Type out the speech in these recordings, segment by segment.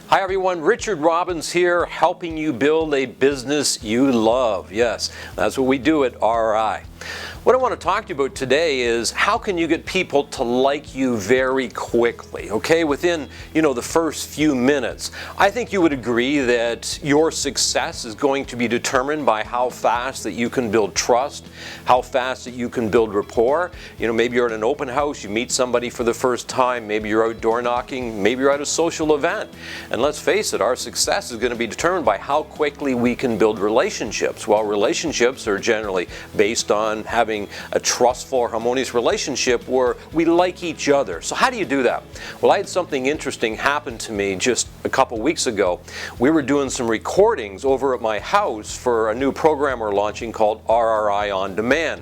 Hi everyone, Richard Robbins here, helping you build a business you love. Yes, that's what we do at RI. What I want to talk to you about today is how can you get people to like you very quickly, okay? Within, the first few minutes. I think you would agree that your success is going to be determined by how fast that you can build trust, how fast that you can build rapport. Maybe you're at an open house, you meet somebody for the first time, maybe you're out door knocking, maybe you're at a social event. And let's face it, our success is going to be determined by how quickly we can build relationships. Well, relationships are generally based on having a trustful, harmonious relationship where we like each other. So how do you do that? Well, I had something interesting happen to me just a couple weeks ago. We were doing some recordings over at my house for a new program we're launching called RRI On Demand.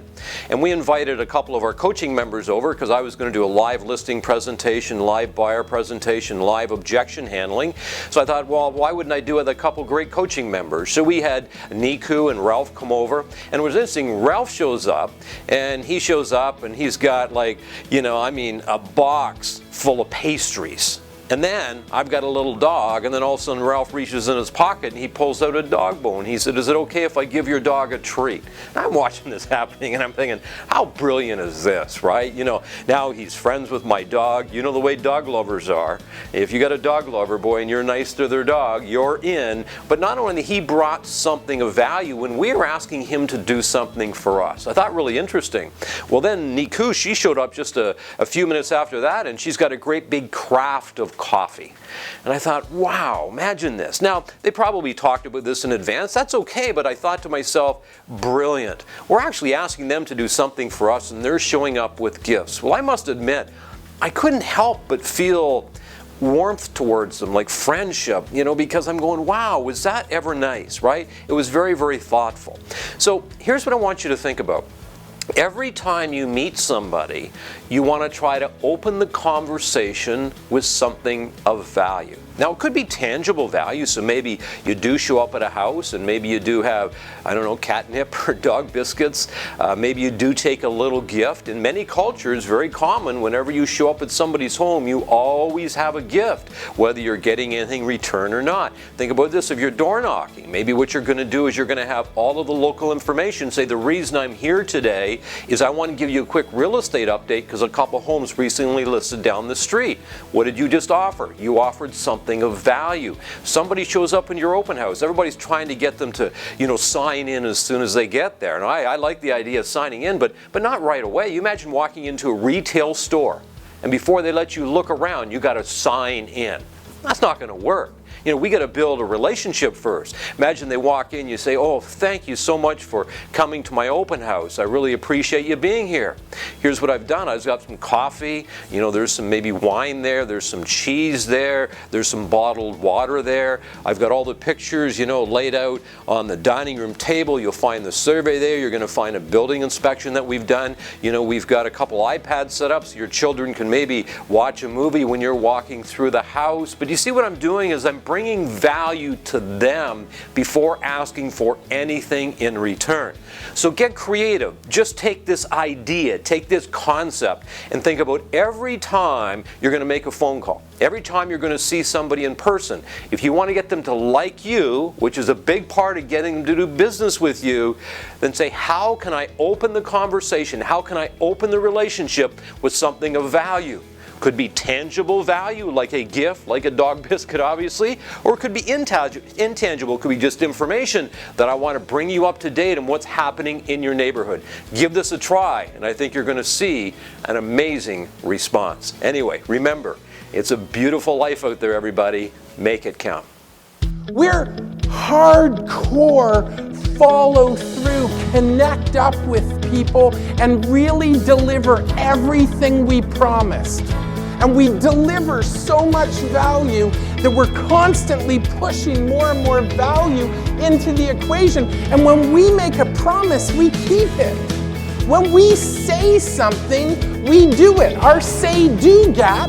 And we invited a couple of our coaching members over because I was going to do a live listing presentation, live buyer presentation, live objection handling. So I thought, well, why wouldn't I do it with a couple great coaching members? So we had Niku and Ralph come over, and it was interesting. Ralph shows up, and he's got a box full of pastries. And then I've got a little dog, and then all of a sudden Ralph reaches in his pocket and he pulls out a dog bone. He said, "Is it okay if I give your dog a treat?" And I'm watching this happening and I'm thinking, how brilliant is this, right? Now he's friends with my dog. You know the way dog lovers are. If you got a dog lover, boy, and you're nice to their dog, you're in. But not only he brought something of value when we were asking him to do something for us. I thought really interesting. Well, then Niku, she showed up just a few minutes after that, and she's got a great big craft of coffee. And I thought, wow, imagine this. Now, they probably talked about this in advance. That's okay, but I thought to myself, brilliant. We're actually asking them to do something for us, and they're showing up with gifts. Well, I must admit, I couldn't help but feel warmth towards them, like friendship, because I'm going, wow, was that ever nice, right? It was very, very thoughtful. So here's what I want you to think about. Every time you meet somebody, you want to try to open the conversation with something of value. Now, it could be tangible value, so maybe you do show up at a house and maybe you do have, catnip or dog biscuits. Maybe you do take a little gift. In many cultures, very common, whenever you show up at somebody's home, you always have a gift, whether you're getting anything in return or not. Think about this, if you're door knocking, maybe what you're going to do is you're going to have all of the local information. Say, the reason I'm here today is I want to give you a quick real estate update because a couple homes recently listed down the street. What did you just offer? You offered something of value. Somebody shows up in your open house. Everybody's trying to get them to, sign in as soon as they get there. And I like the idea of signing in, but not right away. You imagine walking into a retail store, and before they let you look around, you got to sign in. That's not going to work. We got to build a relationship first. Imagine they walk in, you say, "Oh, thank you so much for coming to my open house. I really appreciate you being here. Here's what I've done. I've got some coffee. There's some maybe wine there. There's some cheese there. There's some bottled water there. I've got all the pictures, laid out on the dining room table. You'll find the survey there. You're going to find a building inspection that we've done. We've got a couple iPads set up so your children can maybe watch a movie when you're walking through the house." But you see what I'm doing is I'm bringing value to them before asking for anything in return. So get creative. Just take this idea, take this concept, and think about every time you're going to make a phone call, every time you're going to see somebody in person. If you want to get them to like you, which is a big part of getting them to do business with you, then say, how can I open the conversation? How can I open the relationship with something of value? Could be tangible value, like a gift, like a dog biscuit, obviously, or it could be intangible. It could be just information that I want to bring you up to date on what's happening in your neighborhood. Give this a try, and I think you're going to see an amazing response. Anyway, remember, it's a beautiful life out there, everybody. Make it count. We're hardcore follow through, connect up with people, and really deliver everything we promised. And we deliver so much value that we're constantly pushing more and more value into the equation. And when we make a promise, we keep it. When we say something, we do it. Our say-do gap